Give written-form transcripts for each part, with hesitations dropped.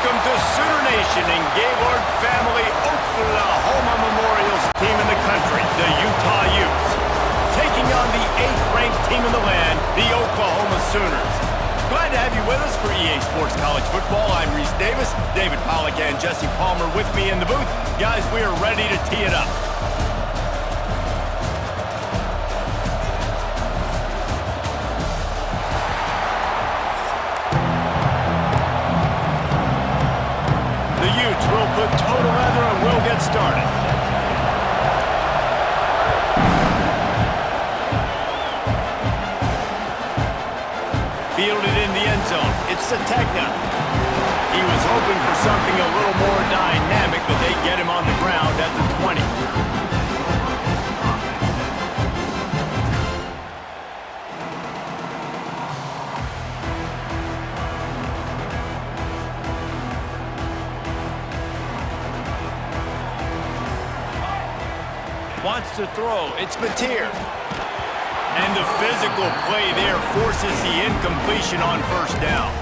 Welcome to Sooner Nation and Gaylord Family Oklahoma Memorial's team in the country, the Utah Utes, taking on the 8th-ranked team in the land, the Oklahoma Sooners. Glad to have you with us for EA Sports College Football. I'm Reese Davis, David Pollack and Jesse Palmer with me in the booth. Guys, we are ready to tee it up. We'll put toe together and we'll get started. Fielded in the end zone. It's Sategna. He was hoping for something a little more dynamic, but they get him on the ground at the 20. Wants to throw. It's Mateer. And the physical play there forces the incompletion on first down.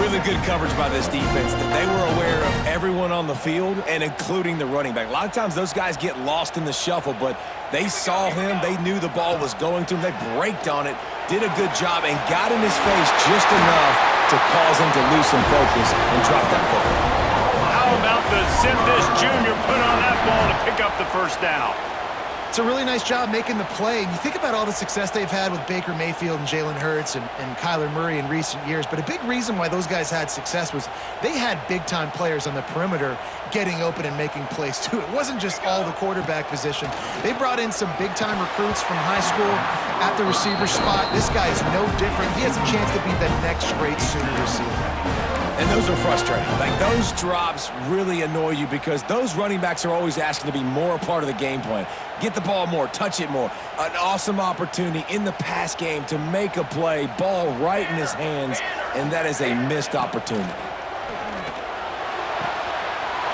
Really good coverage by this defense. They were aware of everyone on the field and including the running back. A lot of times those guys get lost in the shuffle, but they saw him. They knew the ball was going to him. They braked on it, did a good job, and got in his face just enough to cause him to lose some focus and drop that football. How about the Zip This Jr. put on that ball to pick up the first down? It's a really nice job making the play. And you think about all the success they've had with Baker Mayfield and Jalen Hurts and Kyler Murray in recent years. But a big reason why those guys had success was they had big-time players on the perimeter getting open and making plays, too. It wasn't just all the quarterback position. They brought in some big-time recruits from high school at the receiver spot. This guy is no different. He has a chance to be the next great Sooner receiver. And those are frustrating. Like, those drops really annoy you because those running backs are always asking to be more a part of the game plan. Get the ball more, touch it more. An awesome opportunity in the pass game to make a play, ball right in his hands, and that is a missed opportunity.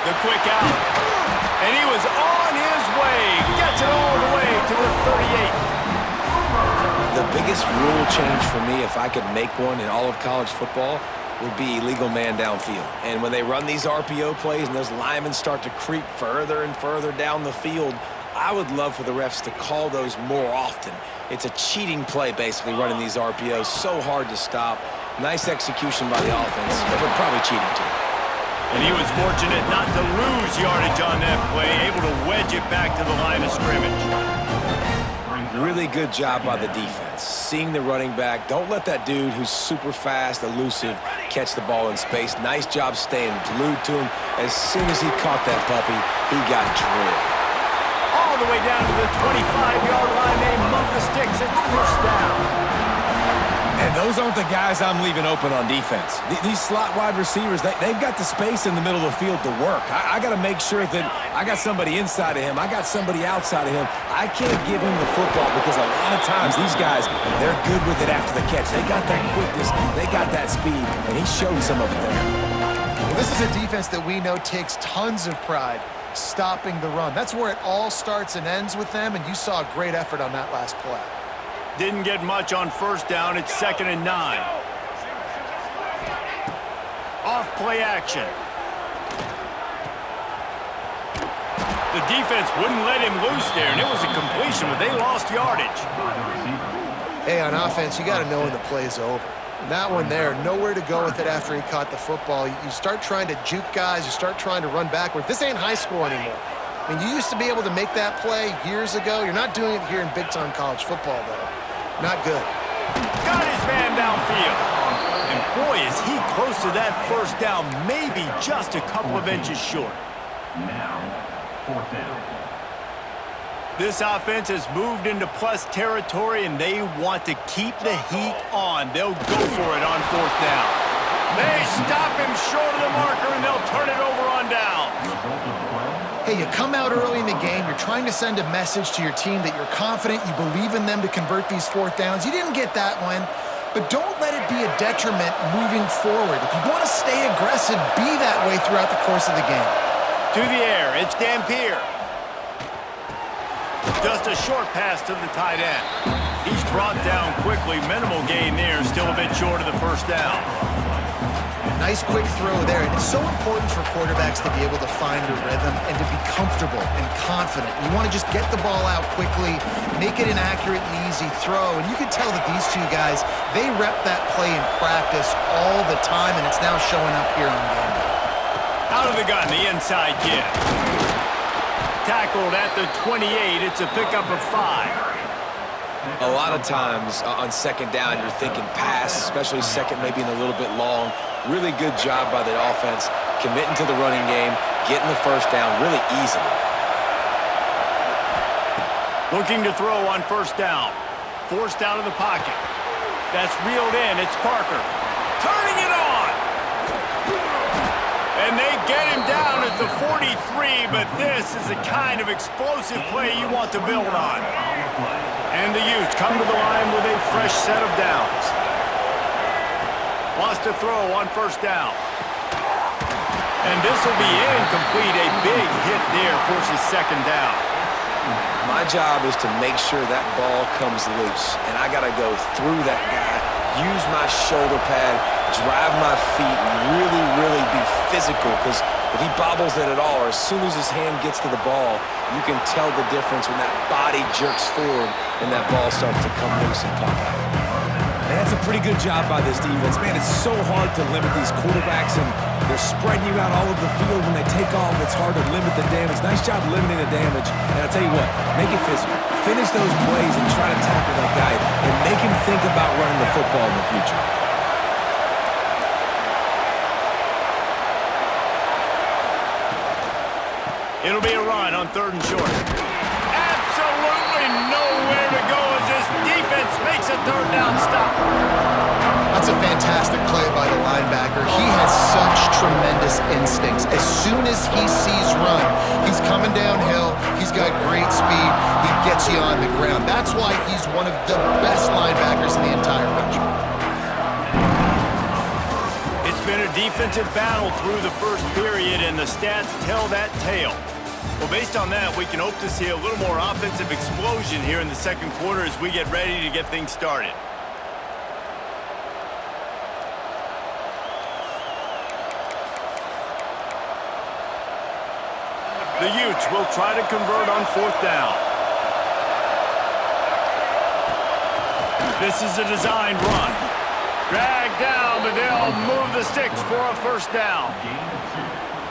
The quick out. And he was on his way. Gets it all the way to the 38. The biggest rule change for me, if I could make one in all of college football, would be illegal man downfield. And when they run these RPO plays and those linemen start to creep further and further down the field, I would love for the refs to call those more often. It's a cheating play, basically, running these RPOs. So hard to stop. Nice execution by the offense, but probably cheating too. And he was fortunate not to lose yardage on that play, able to wedge it back to the line of scrimmage. Really good job by the defense. Seeing the running back. Don't let that dude who's super fast, elusive, catch the ball in space. Nice job staying glued to him. As soon as he caught that puppy, he got drilled. All the way down to the 25-yard line. They move the sticks at first down. And those aren't the guys I'm leaving open on defense. These slot wide receivers, they've got the space in the middle of the field to work. I got to make sure that I got somebody inside of him. I got somebody outside of him. I can't give him the football because a lot of times these guys, they're good with it after the catch. They got that quickness. They got that speed, and he showed some of it there. Well, this is a defense that we know takes tons of pride stopping the run. That's where it all starts and ends with them, and you saw a great effort on that last play. Didn't get much on first down. It's 2nd and 9. Off play action. The defense wouldn't let him loose there, and it was a completion, but they lost yardage. Hey, on offense, you got to know when the play's over. And that one there, nowhere to go with it after he caught the football. You start trying to juke guys. You start trying to run backward. This ain't high school anymore. I mean, you used to be able to make that play years ago. You're not doing it here in big-time college football, though. Not good. Got his man downfield. And boy, is he close to that first down, maybe just a couple of inches short. Now, 4th down. This offense has moved into plus territory, and they want to keep the heat on. They'll go for it on 4th down. They stop him short of the marker, and they'll turn it over on down. Hey, you come out early in the game, you're trying to send a message to your team that you're confident, you believe in them to convert these 4th downs. You didn't get that one, but don't let it be a detriment moving forward. If you want to stay aggressive, be that way throughout the course of the game. To the air, it's Dampier. Just a short pass to the tight end. He's brought down quickly, minimal gain there, still a bit short of the first down. Nice quick throw there, and it's so important for quarterbacks to be able to find a rhythm and to be comfortable and confident. You want to just get the ball out quickly, make it an accurate and easy throw, and you can tell that these two guys, they rep that play in practice all the time, and it's now showing up here on game day. Out of the gun, the inside give. Tackled at the 28. It's a pickup of 5. A lot of times on second down, you're thinking pass, especially second, maybe in a little bit long. Really good job by the offense, committing to the running game, getting the first down really easily. Looking to throw on first down. Forced out of the pocket. That's reeled in. It's Parker. Turning it on. And they get him down at the 43, but this is the kind of explosive play you want to build on. And the Utes come to the line with a fresh set of downs. Wants to throw on first down. And this will be incomplete. A big hit there forces second down. My job is to make sure that ball comes loose, and I got to go through that guy, use my shoulder pad, drive my feet, and really be physical, because if he bobbles it at all, or as soon as his hand gets to the ball, you can tell the difference when that body jerks forward and that ball starts to come loose and pop out. Man, that's a pretty good job by this defense. Man, it's so hard to limit these quarterbacks, and they're spreading you out all over the field. When they take off, it's hard to limit the damage. Nice job limiting the damage. And I'll tell you what, make it physical. Finish those plays and try to tackle that guy and make him think about running the football in the future. It'll be a run on third and short. Absolutely nowhere to go as this defense makes a third down stop. That's a fantastic play by the linebacker. He has such tremendous instincts. As soon as he sees run, he's coming downhill. He's got great speed. He gets you on the ground. That's why he's one of the best linebackers in the entire country. It's been a defensive battle through the first period, and the stats tell that tale. Well, based on that, we can hope to see a little more offensive explosion here in the second quarter as we get ready to get things started. The Utes will try to convert on fourth down. This is a designed run. Drag down, but they'll move the sticks for a first down.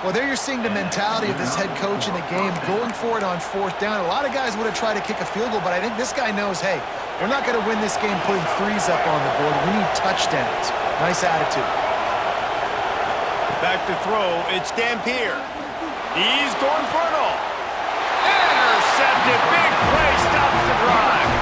Well, there you're seeing the mentality of this head coach in the game, going for it on fourth down. A lot of guys would have tried to kick a field goal, but I think this guy knows, hey, we're not going to win this game putting threes up on the board. We need touchdowns. Nice attitude. Back to throw, it's Dampier. He's going for it all. Intercepted, big play, stops the drive.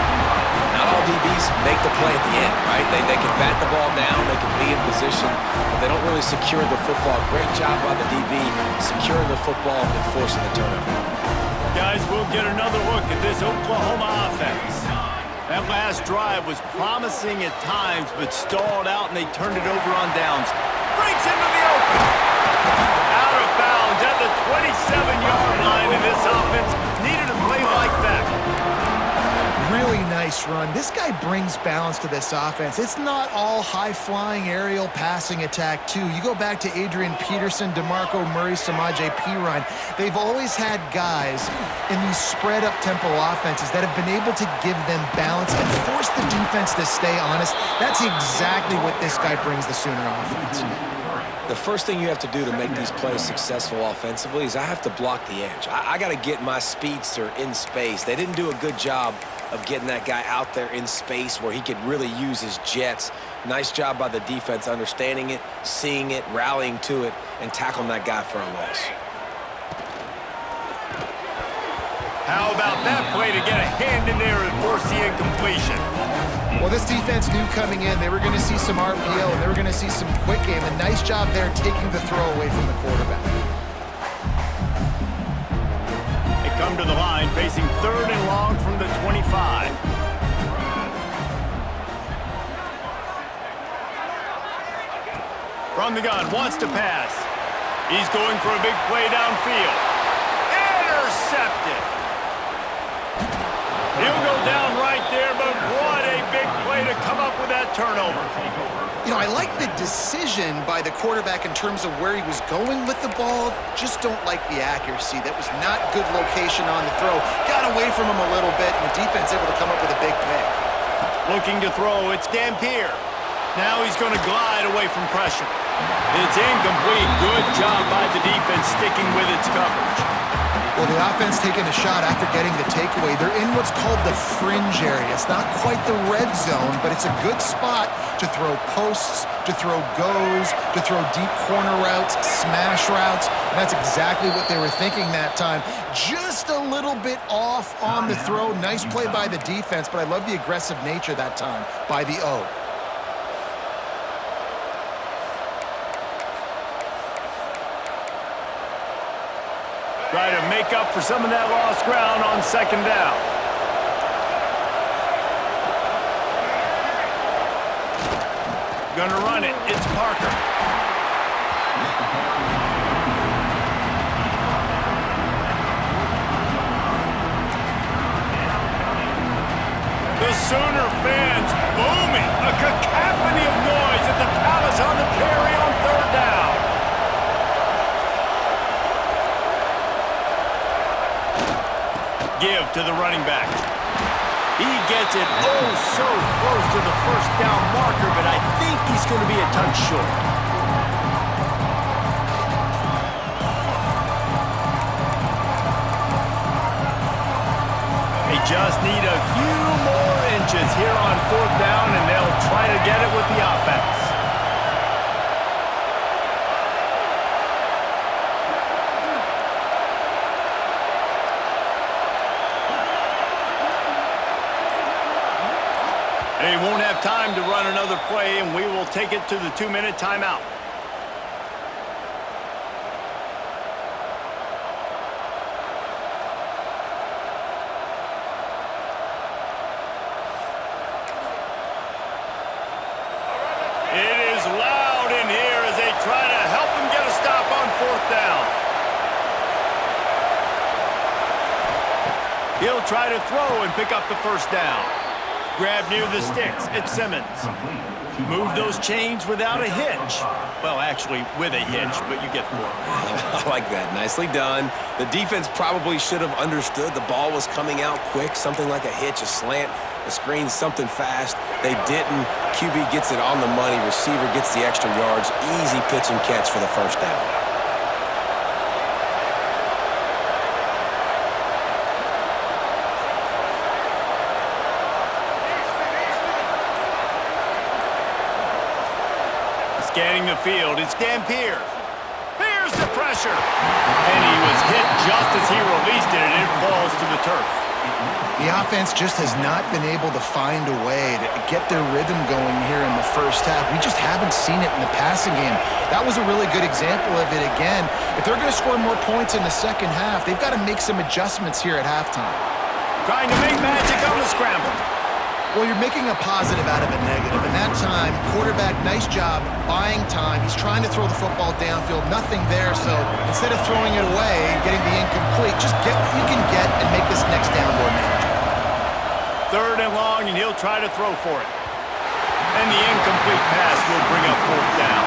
Not all DBs make the play at the end, right? They can bat the ball down, they can be in position, but they don't really secure the football. Great job by the DB securing the football and forcing the turnover. Guys, we'll get another look at this Oklahoma offense. That last drive was promising at times, but stalled out, and they turned it over on downs. Breaks into the open. Out of bounds at the 27-yard line, and this offense needed a play like that. Really nice run. This guy brings balance to this offense. It's not all high-flying aerial passing attack, too. You go back to Adrian Peterson, DeMarco Murray, Samaje Perine. They've always had guys in these spread-up tempo offenses that have been able to give them balance and force the defense to stay honest. That's exactly what this guy brings the Sooner offense. The first thing you have to do to make these plays successful offensively is I have to block the edge. I got to get my speedster in space. They didn't do a good job of getting that guy out there in space where he could really use his jets. Nice job by the defense understanding it, seeing it, rallying to it, and tackling that guy for a loss. How about that play to get a hand in there and force the incompletion? Well, this defense knew coming in they were going to see some RPO and they were going to see some quick game. A nice job there taking the throw away from the quarterback. They come to the line facing third and long from the 25. From the gun, wants to pass. He's going for a big play downfield. Intercepted. He'll go down right there, but what a big play to come up with that turnover. You know, I like the decision by the quarterback in terms of where he was going with the ball. Just don't like the accuracy. That was not good location on the throw. Got away from him a little bit, and the defense able to come up with a big pick. Looking to throw, it's Dampier. Now he's going to glide away from pressure. It's incomplete. Good job by the defense sticking with its coverage. Well, the offense taking a shot after getting the takeaway. They're in what's called the fringe area. It's not quite the red zone, but it's a good spot to throw posts, to throw goes, to throw deep corner routes, smash routes. And that's exactly what they were thinking that time. Just a little bit off on the throw. Nice play by the defense, but I love the aggressive nature that time by the O. Try to make up for some of that lost ground on second down. Gonna run it. It's Parker. The Sooner fans booming. A cacophony of noise at the Palace on the Prairie on third down. Give to the running back. He gets it oh so close to the first down marker, but I think he's going to be a touch short. They just need a few more inches here on fourth down, and they'll try to get it with the offense. They won't have time to run another play, and we will take it to the 2-minute timeout. It is loud in here as they try to help him get a stop on fourth down. He'll try to throw and pick up the first down. Grab near the sticks. It's Simmons. Move those chains without a hitch. Well, actually, with a hitch, but you get the point. I like that. Nicely done. The defense probably should have understood the ball was coming out quick, something like a hitch, a slant, a screen, something fast. They didn't. QB gets it on the money. Receiver gets the extra yards. Easy pitch and catch for the first down. Scanning the field, it's Dampier. Here's the pressure. And he was hit just as he released it, and it falls to the turf. The offense just has not been able to find a way to get their rhythm going here in the first half. We just haven't seen it in the passing game. That was a really good example of it again. If they're going to score more points in the second half, they've got to make some adjustments here at halftime. Trying to make magic on the scramble. Well, you're making a positive out of a negative. And that time, quarterback, nice job, buying time. He's trying to throw the football downfield. Nothing there, so instead of throwing it away and getting the incomplete, just get what you can get and make this next down more manageable. Third and long, and he'll try to throw for it. And the incomplete pass will bring up fourth down.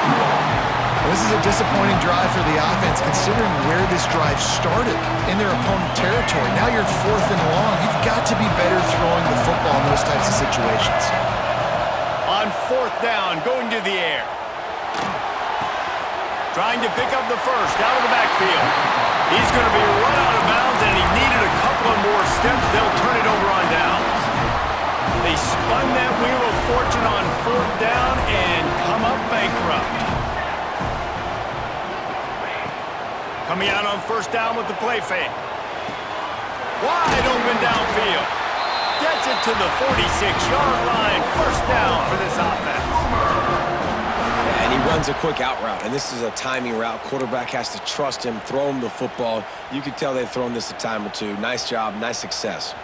Well, this is a disappointing drive for the offense, considering where this drive started in their opponent territory. Now you're fourth and long. You've got to be better throwing the football in those types of situations. On fourth down, going to the air. Trying to pick up the first out of the backfield. He's going to be run out of bounds, and he needed a couple of more steps. They'll turn it over on downs. They spun that wheel of fortune on fourth down and come up bankrupt. Coming out on first down with the play fake. Wide open downfield. Gets it to the 46-yard line. First down for this offense. Yeah, and he runs a quick out route, and this is a timing route. Quarterback has to trust him, throw him the football. You can tell they've thrown this a time or two. Nice job, nice success.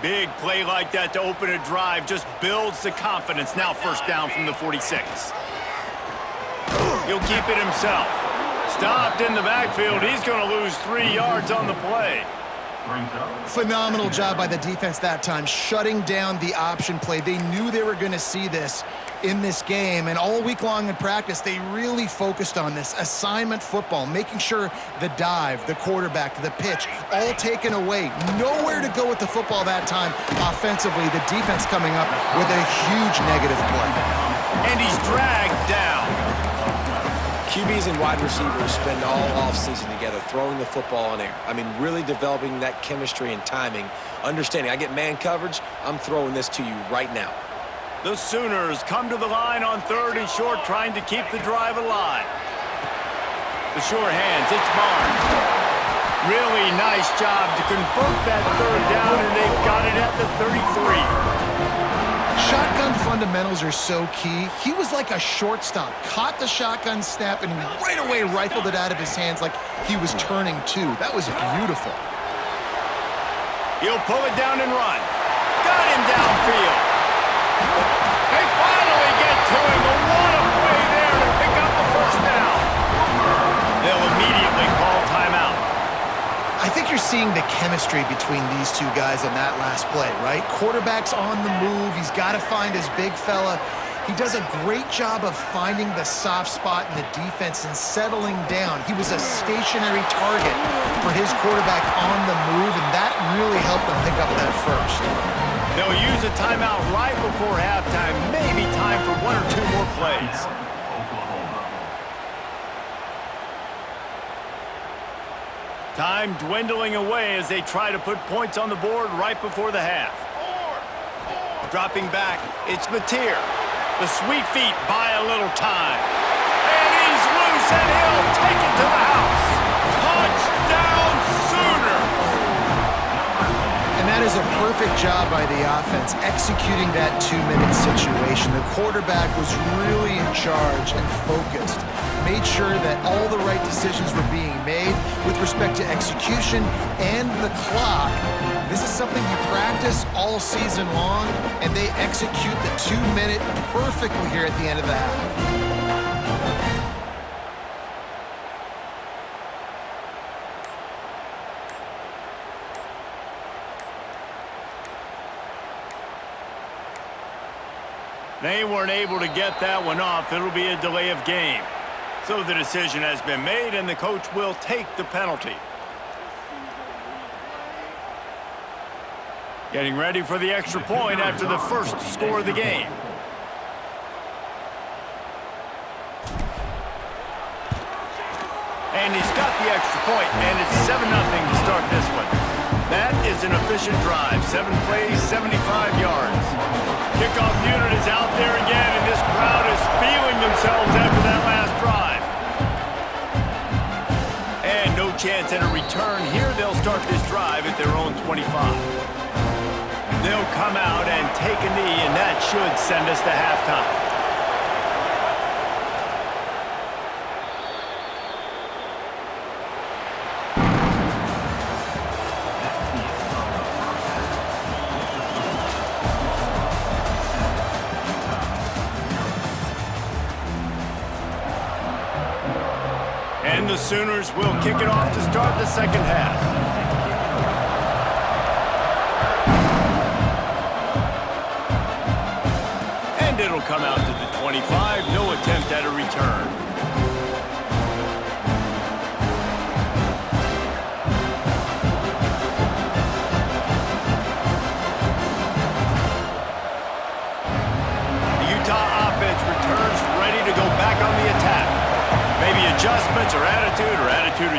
Big play like that to open a drive just builds the confidence. Now first down from the 46. He'll keep it himself. Stopped in the backfield. He's going to lose 3 yards on the play. Brings up Phenomenal job by the defense that time, shutting down the option play. They knew they were going to see this in this game, and all week long in practice, they really focused on this assignment football, making sure the dive, the quarterback, the pitch, all taken away. Nowhere to go with the football that time offensively. The defense coming up with a huge negative play. And he's dragged down. QBs and wide receivers spend all offseason together throwing the football in air. I mean, really developing that chemistry and timing. Understanding, I get man coverage, I'm throwing this to you right now. The Sooners come to the line on 3rd and short, trying to keep the drive alive. The sure hands, it's Barnes. Really nice job to convert that 3rd down, and they've got it at the 33. Shotgun fundamentals are so key. He was like a shortstop, caught the shotgun snap, and right away rifled it out of his hands like he was turning two. That was beautiful. He'll pull it down and run. Got him downfield. They finally get to him. What a play there to pick up the 1st down. They'll immediately call timeout. I think you're seeing the chemistry between these two guys on that last play, right? Quarterback's on the move. He's got to find his big fella. He does a great job of finding the soft spot in the defense and settling down. He was a stationary target for his quarterback on the move, and that really helped them pick up that 1st. They'll use a timeout right before halftime. Maybe time for 1 or 2 more plays. Time dwindling away as they try to put points on the board right before the half. Dropping back, it's Mateer. The sweet feet buy a little time. And he's loose, and he'll take it to the house. Touchdown, Sooners! And that is a perfect job by the offense, executing that 2-minute situation. The quarterback was really in charge and focused. Made sure that all the right decisions were being made with respect to execution and the clock. This is something you practice all season long, and they execute the 2-minute perfectly here at the end of the half. They weren't able to get that one off. It'll be a delay of game. So the decision has been made, and the coach will take the penalty. Getting ready for the extra point after the 1st score of the game. And he's got the extra point, and it's 7-0 to start this one. That is an efficient drive. 7 plays, 75 yards. Kickoff unit is out there again, and this crowd is feeling themselves after that last drive. And no chance at a return here. They'll start this drive at their own 25. They'll come out and take a knee, and that should send us to halftime. And the Sooners will kick it off to start the 2nd half. And it'll come out to the 25. No attempt at a return. The Utah offense returns ready to go back on the attack. Maybe adjustments or attitude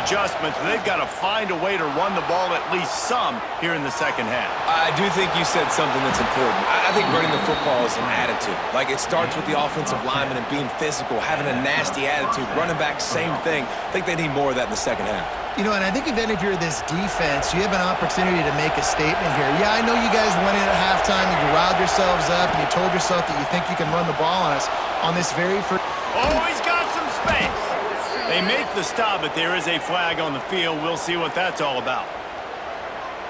adjustments, but they've got to find a way to run the ball at least some here in the 2nd half. I do think you said something that's important. I think running the football is an attitude. Like, it starts with the offensive lineman and being physical, having a nasty attitude. Running back, same thing. I think they need more of that in the 2nd half. You know, and I think even if you're this defense, you have an opportunity to make a statement here. Yeah, I know you guys went in at halftime and you riled yourselves up and you told yourself that you think you can run the ball on us on this very first... Oh, he's got some space. They make the stop, but there is a flag on the field. We'll see what that's all about.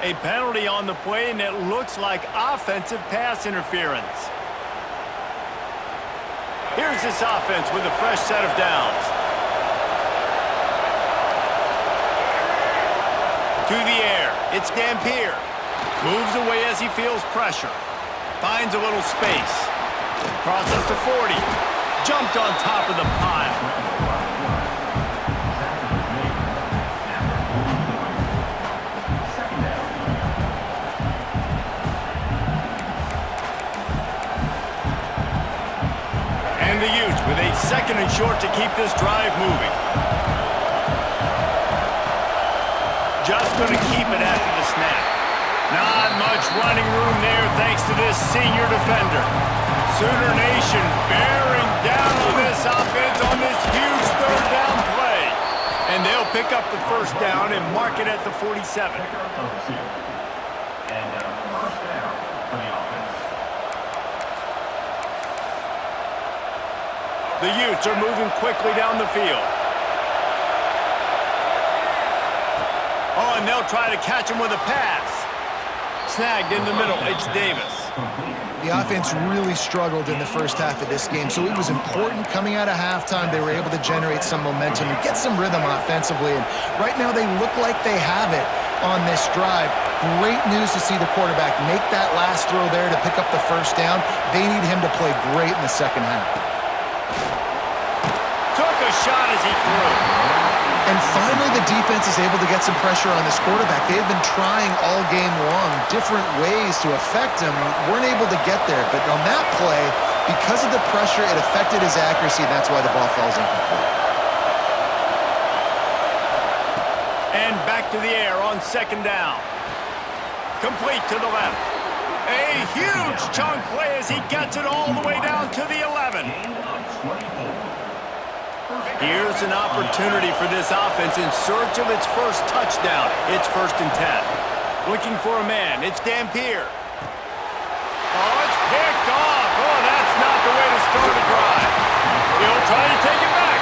A penalty on the play, and it looks like offensive pass interference. Here's this offense with a fresh set of downs. To the air. It's Dampier. Moves away as he feels pressure. Finds a little space. Crosses to 40. Jumped on top of the pile. And the Utes with a second and short to keep this drive moving. Just going to keep it after the snap. Not much running room there thanks to this senior defender. Sooner Nation bearing down on this offense on this huge third down play. And they'll pick up the first down and mark it at the 47. And first down for the offense. The Utes are moving quickly down the field. Oh, and they'll try to catch him with a pass. Snagged in the middle, it's Davis. The offense really struggled in the first half of this game, so it was important coming out of halftime they were able to generate some momentum and get some rhythm offensively. And right now they look like they have it on this drive. Great news to see the quarterback make that last throw there to pick up the first down. They need him to play great in the second half. Took a shot as he threw. And finally, the defense is able to get some pressure on this quarterback. They have been trying all game long different ways to affect him. Weren't able to get there. But on that play, because of the pressure, it affected his accuracy, and that's why the ball falls incomplete. And back to the air on second down. Complete to the left. A huge chunk play as he gets it all the way down to the 11. Here's an opportunity for this offense in search of its first touchdown. It's 1st and 10. Looking for a man. It's Dampier. Oh, it's picked off. Oh, that's not the way to start a drive. He'll try to take it back.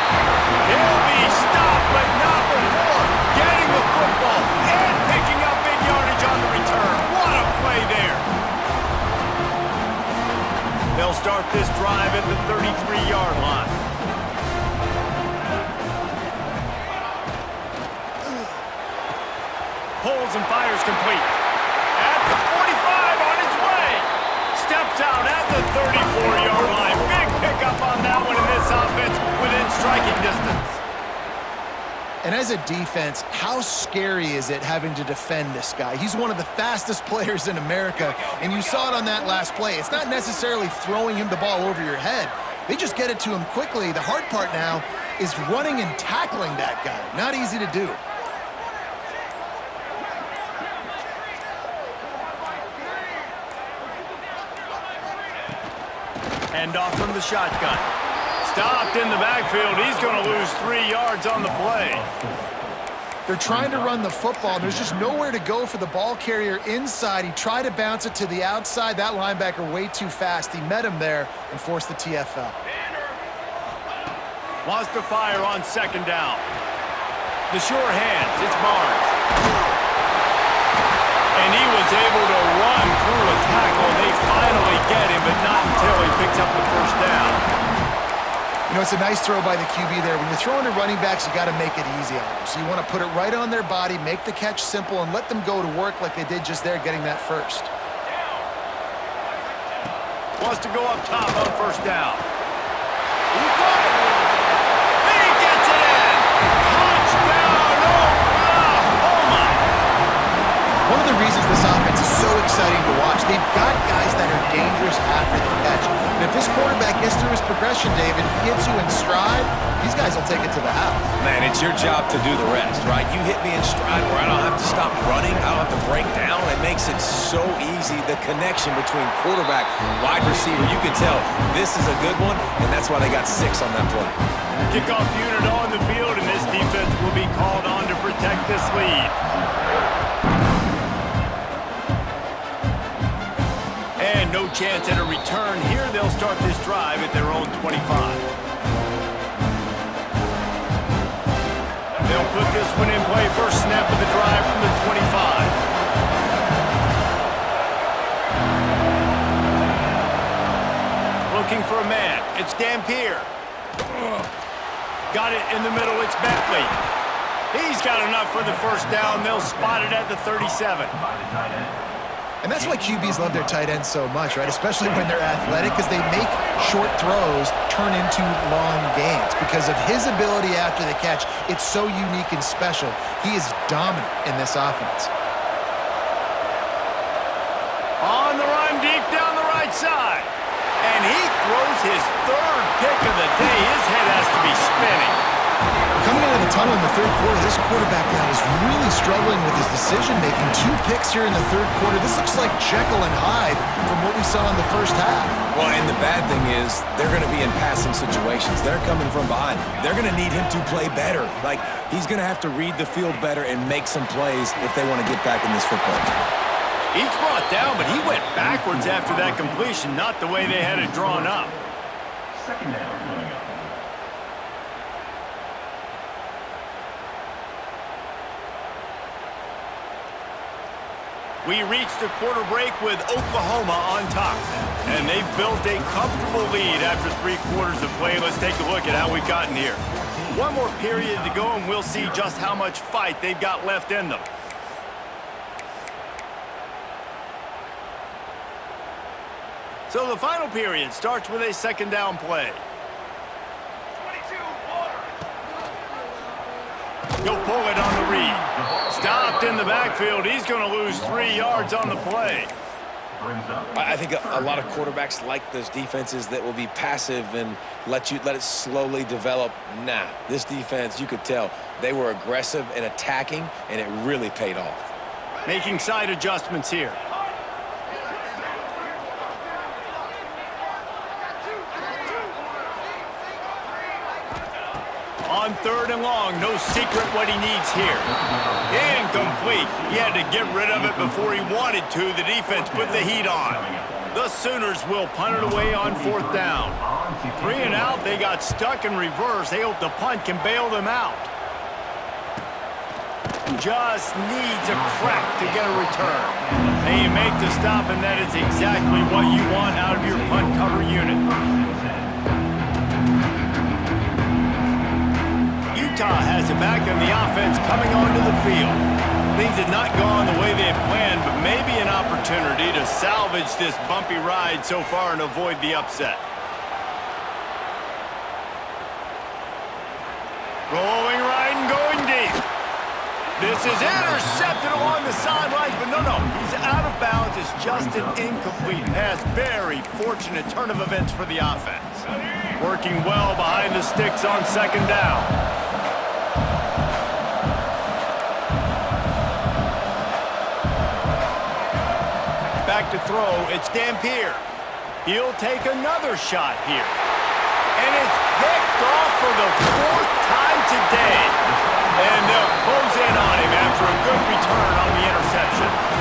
He'll be stopped, but not before getting the football and picking up big yardage on the return. What a play there. They'll start this drive at the 33-yard line. Pulls and fires complete. At the 45 on his way. Steps out at the 34-yard line. Big pickup on that one in this offense within striking distance. And as a defense, how scary is it having to defend this guy? He's one of the fastest players in America, and you saw it on that last play. It's not necessarily throwing him the ball over your head. They just get it to him quickly. The hard part now is running and tackling that guy. Not easy to do. Hand off from the shotgun. Stopped in the backfield. He's going to lose 3 yards on the play. They're trying to run the football. There's just nowhere to go for the ball carrier inside. He tried to bounce it to the outside. That linebacker way too fast. He met him there and forced the TFL. Wants to fire on second down. The sure hands. It's Barnes. And he was able to run through a tackle. They finally get him, but not until he picks up the first down. You know, it's a nice throw by the QB there. When you're throwing to running backs, you got to make it easy on them. So you want to put it right on their body, make the catch simple, and let them go to work like they did just there, getting that first. Wants to go up top on first down. He got it. He gets it in. Touchdown, Oklahoma. One of the reasons this offense is so exciting to watch, they've got guys that are dangerous after the catch. And if this quarterback gets through his progression, David, hits you in stride, these guys will take it to the house. Man, it's your job to do the rest, right? You hit me in stride where I don't have to stop running. I don't have to break down. It makes it so easy. The connection between quarterback, wide receiver, you can tell this is a good one, and that's why they got 6 on that play. Kickoff unit on the field, and this defense will be called on to protect this lead. And no chance at a return here. They'll start this drive at their own 25. They'll put this one in play. First snap of the drive from the 25. Looking for a man. It's Dampier. Got it in the middle. It's Bentley. He's got enough for the first down. They'll spot it at the 37. By the tight end. And that's why QBs love their tight ends so much, right? Especially when they're athletic, because they make short throws turn into long gains. Because of his ability after the catch, it's so unique and special. He is dominant in this offense. On the run, deep down the right side. And he throws his third pick of the day. His head has to be spinning. Coming out of the tunnel in the third quarter, this quarterback now is really struggling with his decision-making. 2 picks here in the third quarter. This looks like Jekyll and Hyde from what we saw in the first half. Well, and the bad thing is they're going to be in passing situations. They're coming from behind. They're going to need him to play better. Like, he's going to have to read the field better and make some plays if they want to get back in this football game. He's brought down, but he went backwards after that completion, not the way they had it drawn up. Second down coming up. We reached the quarter break with Oklahoma on top. And they've built a comfortable lead after 3 quarters of play. Let's take a look at how we've gotten here. One more period to go, and we'll see just how much fight they've got left in them. So the final period starts with a second down play. He'll pull it on the read. Stopped in the backfield. He's going to lose 3 yards on the play. I think a lot of quarterbacks like those defenses that will be passive and let it slowly develop. Nah, this defense, you could tell, they were aggressive and attacking, and it really paid off. Making side adjustments here. On 3rd and long, no secret what he needs here. Incomplete. He had to get rid of it before he wanted to. The defense put the heat on. The Sooners will punt it away on 4th down. 3 and out, they got stuck in reverse. They hope the punt can bail them out. Just needs a crack to get a return. And you make the stop, and that is exactly what you want out of your punt cover unit. Utah has it back on the offense coming onto the field. Things had not gone the way they had planned, but maybe an opportunity to salvage this bumpy ride so far and avoid the upset. Rolling right and going deep. This is intercepted along the sidelines, but no, he's out of bounds. It's just an incomplete pass. Very fortunate turn of events for the offense. Working well behind the sticks on 2nd down. Back to throw, it's Dampier. He'll take another shot here. And it's picked off for the 4th time today. And they'll close in on him after a good return on the interception.